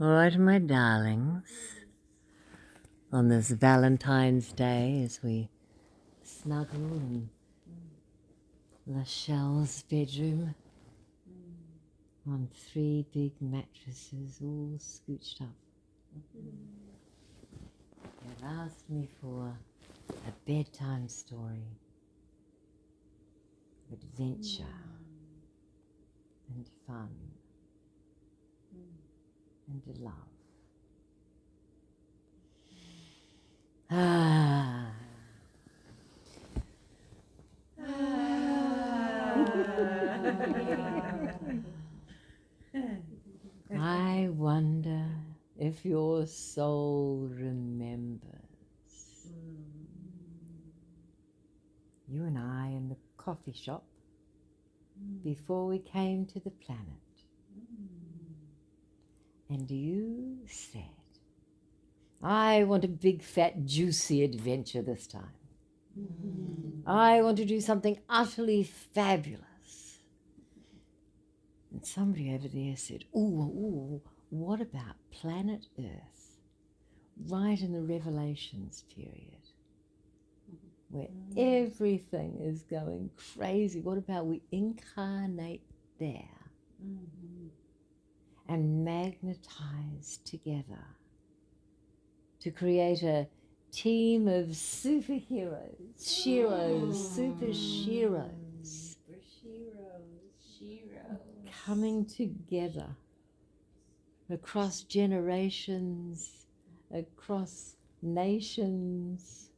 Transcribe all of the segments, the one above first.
All right, my darlings, on this Valentine's Day as we snuggle in Lachelle's bedroom on 3 big mattresses all scooched up. They've asked me for a bedtime story of adventure and fun and love. I wonder if your soul remembers you and I in the coffee shop before we came to the planet. And you said, I want a big, fat, juicy adventure this time. I want to do something utterly fabulous. And somebody over there said, ooh, what about planet Earth? Right in the Revelations period, where everything is going crazy. What about we incarnate there and magnetize together to create a team of superheroes, super sheroes, coming together across generations, across nations,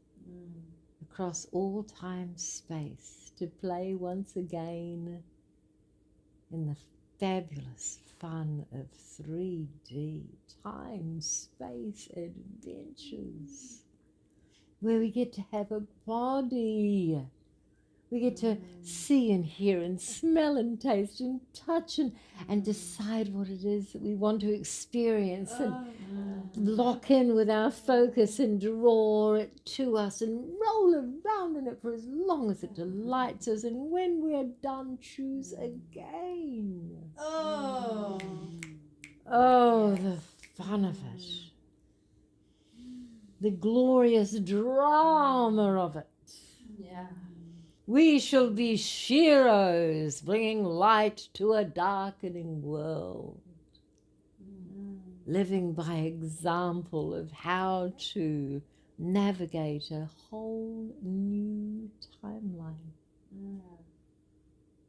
across all time space, to play once again in the fabulous fun of 3D time space adventures, where we get to have a body. We get to see and hear and smell and taste and touch and decide what it is that we want to experience and lock in with our focus and draw it to us and roll around in it for as long as it delights us. And when we're done, choose again. Oh, the fun of it. The glorious drama of it. Yeah. We shall be sheroes, bringing light to a darkening world, living by example of how to navigate a whole new timeline.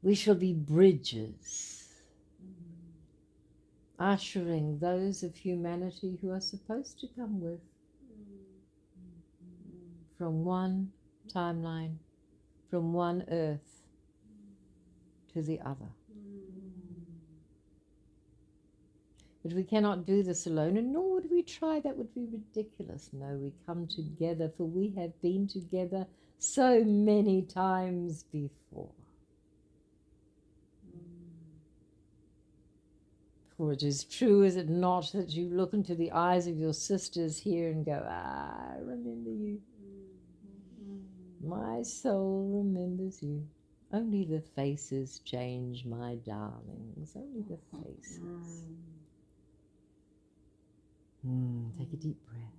We shall be bridges, ushering those of humanity who are supposed to come with from one timeline, from one earth to the other. But we cannot do this alone, and nor would we try. That would be ridiculous. No, we come together, for we have been together so many times before. For it is true, is it not, that you look into the eyes of your sisters here and go, I remember you. My soul remembers you. Only the faces change, my darlings. Only the faces. Take a deep breath.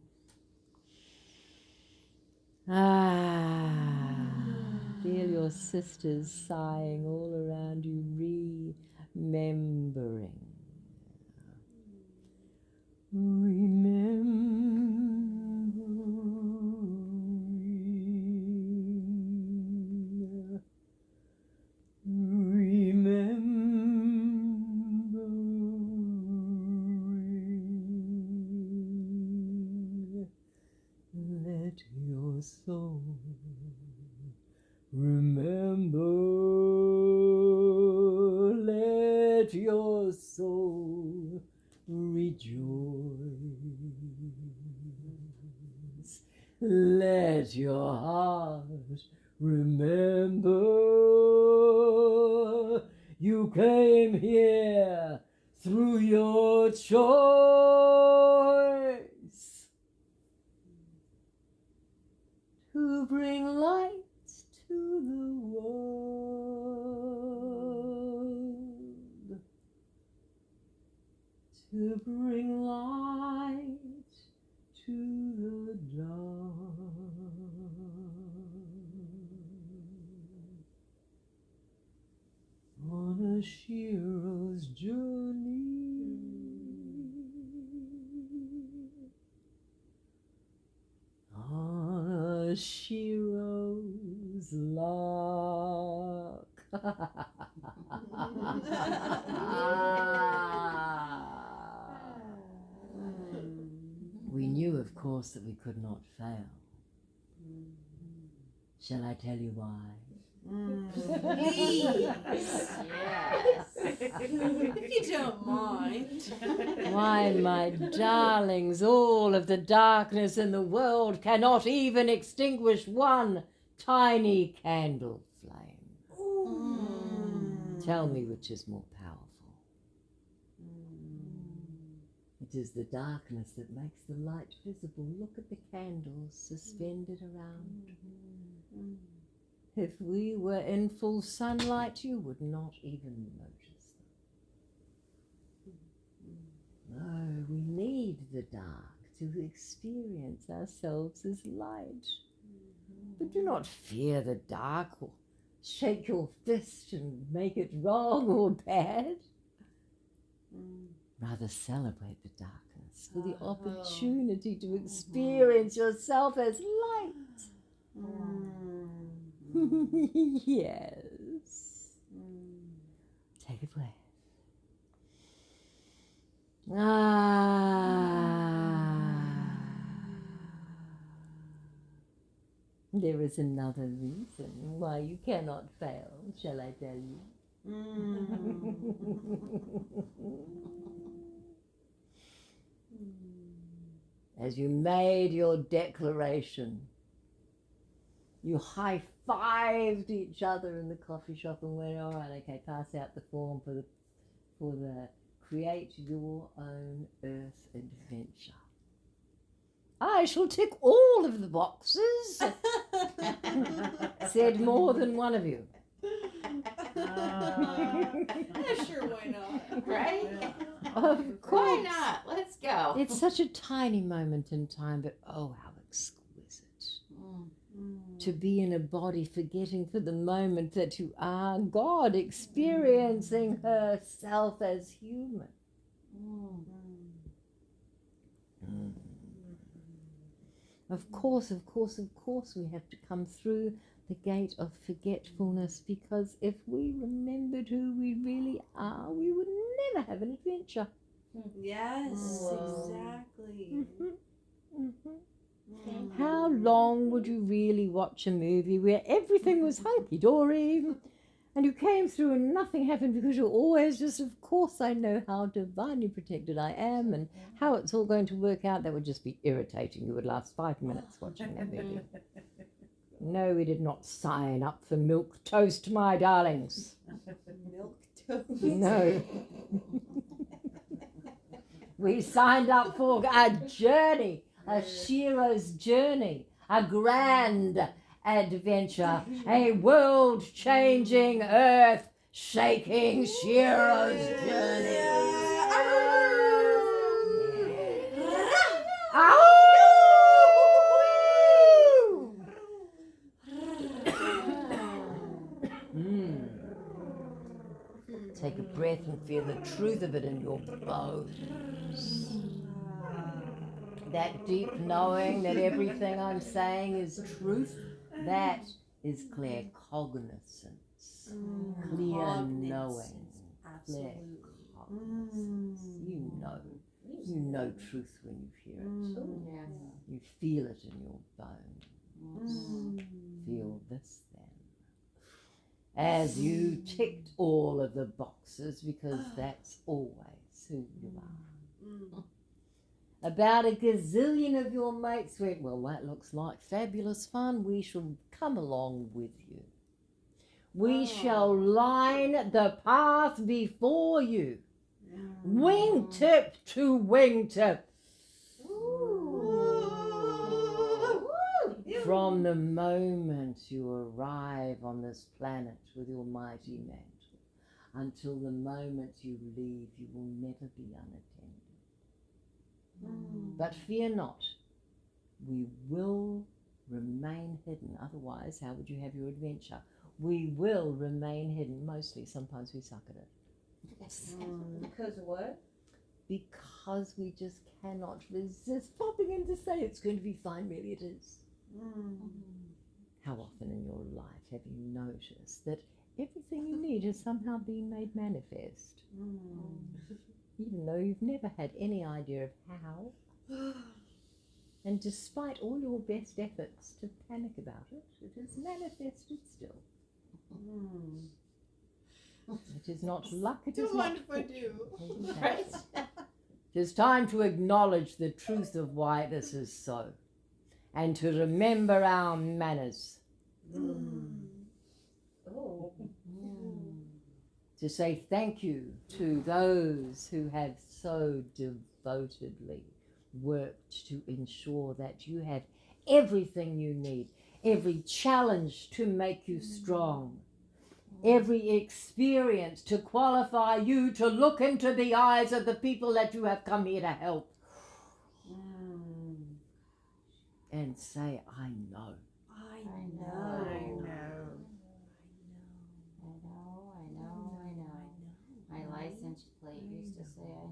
Feel your sisters sighing all around you, remembering. Let your soul remember. Let your soul rejoice. Let your heart remember. You came here through your choice to bring light to the world, to to bring light to the dark. On a hero's journey, on a hero's lark. We knew, of course, that we could not fail. Shall I tell you why? Please. Yes. If you don't mind. Why, my darlings, all of the darkness in the world cannot even extinguish one tiny candle flame. Tell me which is more powerful. It is the darkness that makes the light visible. Look at the candles suspended around. If we were in full sunlight, you would not even notice them. No, we need the dark to experience ourselves as light. But do not fear the dark or shake your fist and make it wrong or bad. Rather celebrate the darkness for the opportunity to experience yourself as light. Yes. Take a breath. There is another reason why you cannot fail, shall I tell you? As you made your declaration, you high-fived each other in the coffee shop and went, all right, okay, pass out the form for the create your own earth adventure. I shall tick all of the boxes, said more than one of you. Sure, why not? Right? Of course. Why not? Let's go. It's such a tiny moment in time, but oh, how exquisite. To be in a body, forgetting for the moment that you are God, experiencing herself as human. Of course, we have to come through the gate of forgetfulness, because if we remembered who we really are, we would never have an adventure. Yes, Whoa. exactly. How long would you really watch a movie where everything was hunky-dory and you came through and nothing happened, because you're always just, of course I know how divinely protected I am and how it's all going to work out? That would just be irritating. You would last 5 minutes watching that movie. No, we did not sign up for milk toast, my darlings. Milk toast. No. We signed up for a journey, a hero's journey, a grand adventure, a world-changing, earth-shaking hero's journey. Take a breath and feel the truth of it in your bones. That deep knowing that everything I'm saying is truth, that is clear cognizance. Clear knowing. Clear cognizance. You know truth when you hear it. You feel it in your bones. Feel this then. As you ticked all of the boxes, because that's always who you are. About a gazillion of your mates went, well, that looks like fabulous fun. We shall come along with you. We shall line the path before you. Wingtip to wingtip. From the moment you arrive on this planet with your mighty mantle until the moment you leave, you will never be unattended. But fear not, we will remain hidden. Otherwise, how would you have your adventure? We will remain hidden. Mostly, sometimes we suck at it. Because what? Because we just cannot resist popping in to say it's going to be fine. Really, it is. How often in your life have you noticed that everything you need has somehow been made manifest? Even though you've never had any idea of how. And despite all your best efforts to panic about it, it is manifested still. It is not luck, it is not fortune. Right? It is time to acknowledge the truth of why this is so, and to remember our manners. To say thank you to those who have so devotedly worked to ensure that you have everything you need, every challenge to make you strong, every experience to qualify you to look into the eyes of the people that you have come here to help. And say, I know. I know. My license plate used to say I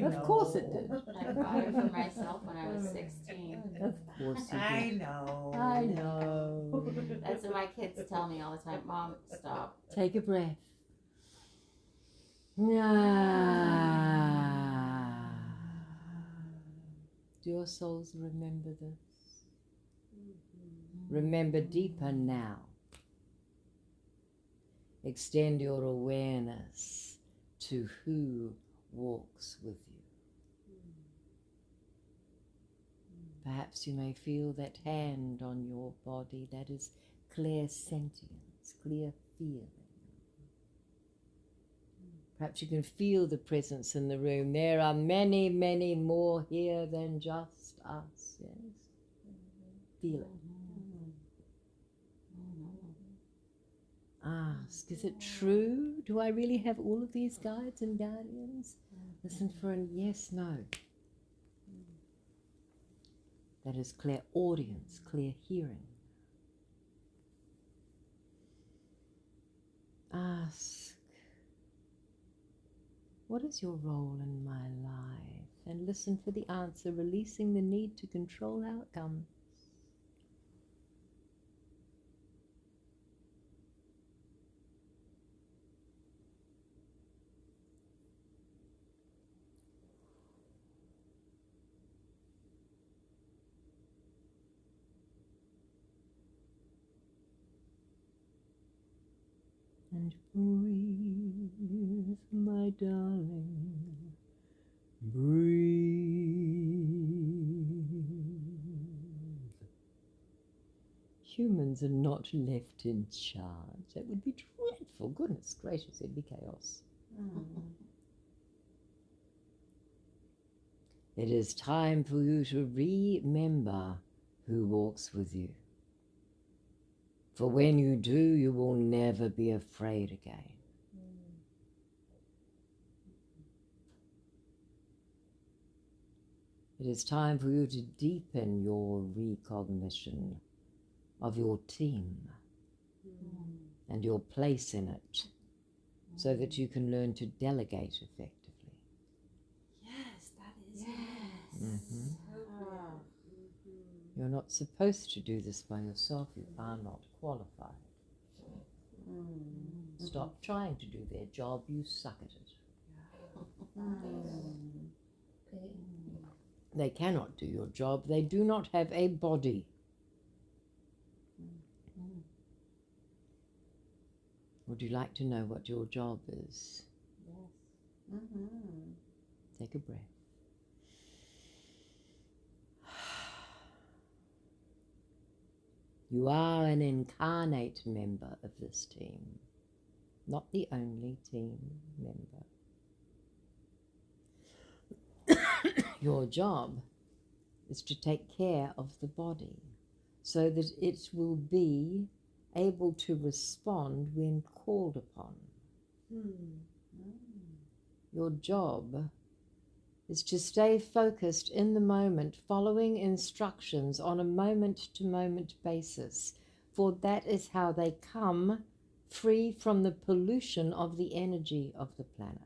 Of course it did. I bought it for myself when I was 16. Of course you did. I know. I know. That's what my kids tell me all the time. Mom, stop. Take a breath. Do your souls remember this? Remember deeper now. Extend your awareness to who walks with you. Perhaps you may feel that hand on your body that is clear sentience, clear feeling. Perhaps you can feel the presence in the room. There are many, many more here than just us. Yes? Feel it. Ask, is it true? Do I really have all of these guides and guardians? Listen for a yes, no. That is clear audience, clear hearing. Ask, what is your role in my life? And listen for the answer, releasing the need to control outcomes. And breathe, my darling, breathe. Humans are not left in charge. That would be dreadful. Goodness gracious, it'd be chaos. It is time for you to remember who walks with you. For when you do, you will never be afraid again. It is time for you to deepen your recognition of your team and your place in it, so that you can learn to delegate effectively. Yes, that is. Mm-hmm. You're not supposed to do this by yourself. You are not qualified. Stop trying to do their job. You suck at it. They cannot do your job. They do not have a body. Would you like to know what your job is? Yes. Take a breath. You are an incarnate member of this team, not the only team member. Your job is to take care of the body so that it will be able to respond when called upon. Your job is to stay focused in the moment, following instructions on a moment-to-moment basis, for that is how they come free from the pollution of the energy of the planet.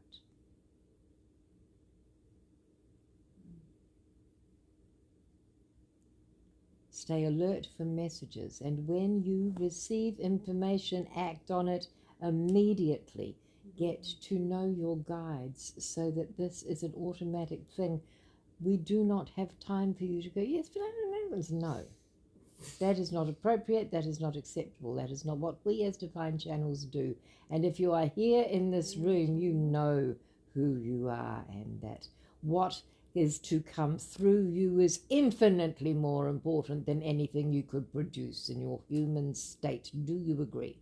Stay alert for messages, and when you receive information, act on it immediately. Get to know your guides so that this is an automatic thing. We do not have time for you to go, yes, but I don't know. No, that is not appropriate. That is not acceptable. That is not what we as divine channels do. And if you are here in this room, you know who you are, and that what is to come through you is infinitely more important than anything you could produce in your human state. Do you agree?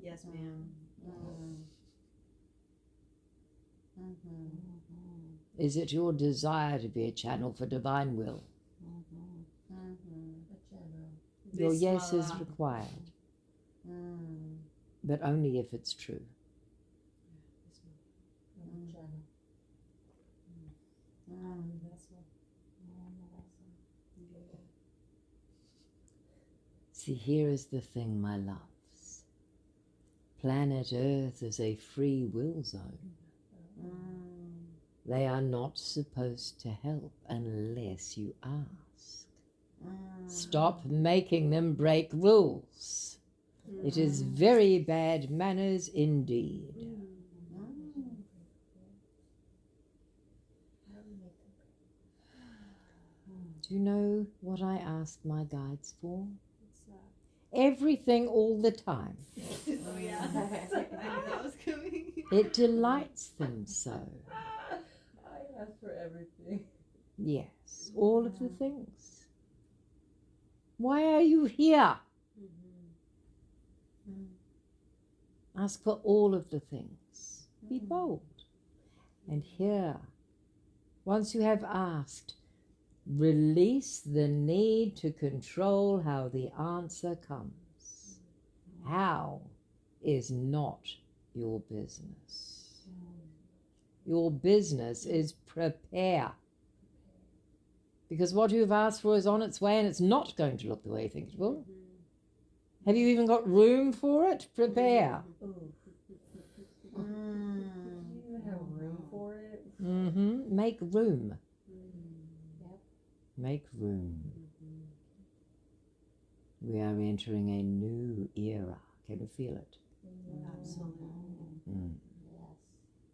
Yes, ma'am. Is it your desire to be a channel for divine will? Your yes is required, but only if it's true. See, here is the thing, my loves. Planet Earth is a free will zone. They are not supposed to help unless you ask. Stop making them break rules. It is very bad manners indeed. Do you know what I ask my guides for? Everything all the time. Oh, yeah. That was coming. It delights them so. I asked for everything. Yes, all of the things. Why are you here? Ask for all of the things. Be bold. And here, once you have asked, release the need to control how the answer comes. How is not your business. Your business is prepare. Because what you've asked for is on its way, and it's not going to look the way you think it will. Have you even got room for it? Prepare. Do you even have room for it? Make room. Make room. We are entering a new era. Can you feel it? Absolutely.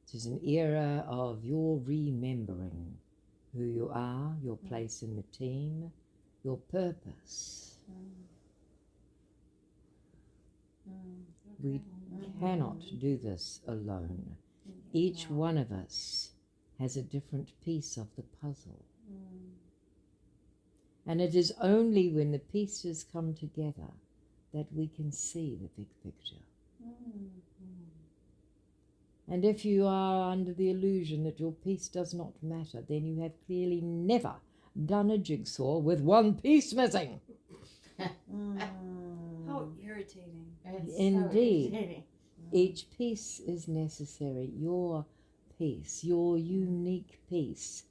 It is an era of your remembering who you are, your place in the team, your purpose. We cannot do this alone. Each one of us has a different piece of the puzzle. And it is only when the pieces come together that we can see the big picture. And if you are under the illusion that your piece does not matter, then you have clearly never done a jigsaw with one piece missing. How irritating. It's Indeed. so irritating. Each piece is necessary. Your piece, your unique piece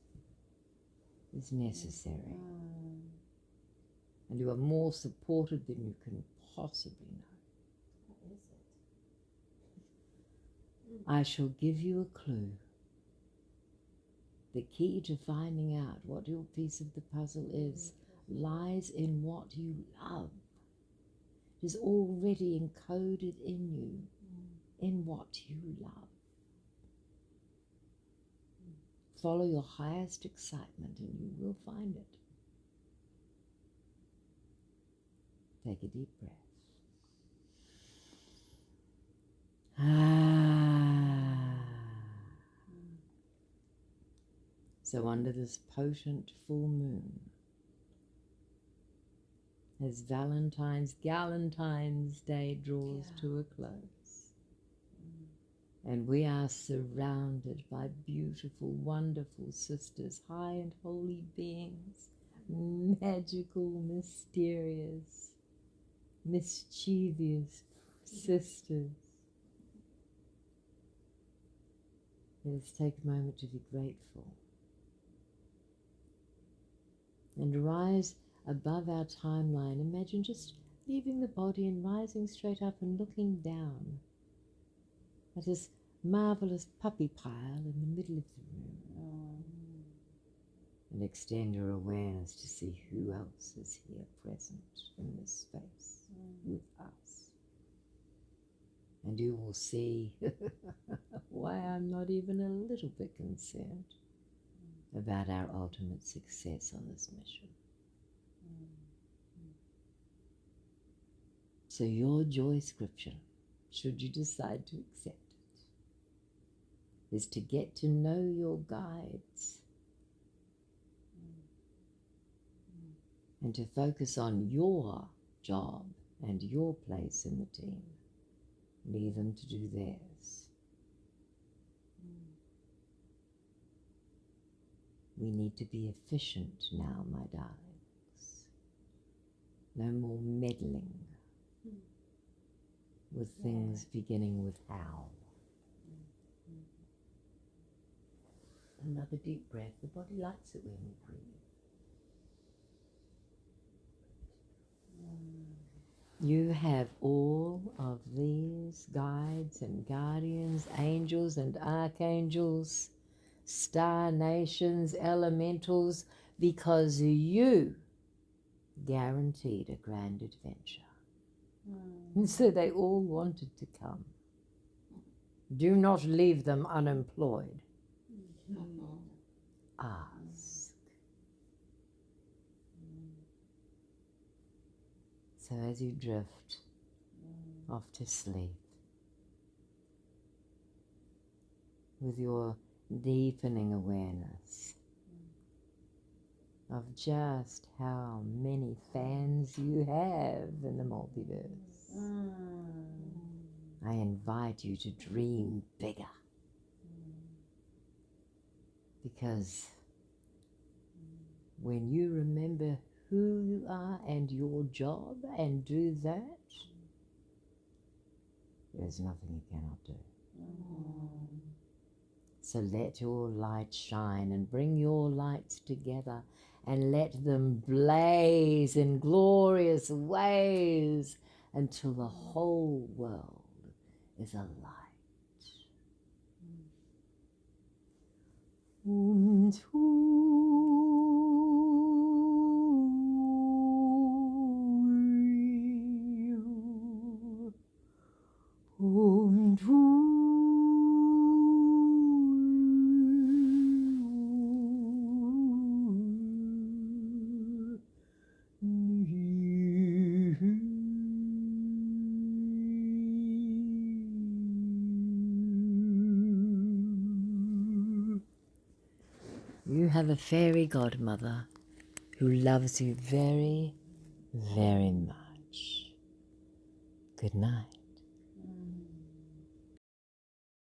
is necessary. And you are more supported than you can possibly know. What is it? I shall give you a clue. The key to finding out what your piece of the puzzle is lies in what you love. It is already encoded in you, in what you love. Follow your highest excitement and you will find it. Take a deep breath. So under this potent full moon, as Galentine's Day draws to a close, and we are surrounded by beautiful, wonderful sisters, high and holy beings, magical, mysterious, mischievous sisters. Let's take a moment to be grateful. And rise above our timeline. Imagine just leaving the body and rising straight up and looking down at this marvelous puppy pile in the middle of the room. And extend your awareness to see who else is here present in this space with us. And you will see why I'm not even a little bit concerned about our ultimate success on this mission. So your joy scripture, should you decide to accept it, is to get to know your guides and to focus on your job and your place in the team. Leave them to do theirs. We need to be efficient now, my darlings. No more meddling with things beginning with how. Another deep breath. The body likes it when we breathe. You have all of these guides and guardians, angels and archangels, star nations, elementals, because you guaranteed a grand adventure. And so they all wanted to come. Do not leave them unemployed. Ask. So as you drift off to sleep, with your deepening awareness of just how many fans you have in the multiverse, I invite you to dream bigger. Because when you remember who you are and your job and do that, there's nothing you cannot do. So let your light shine and bring your lights together and let them blaze in glorious ways until the whole world is alight. Und you have a fairy godmother who loves you very, very much. Good night.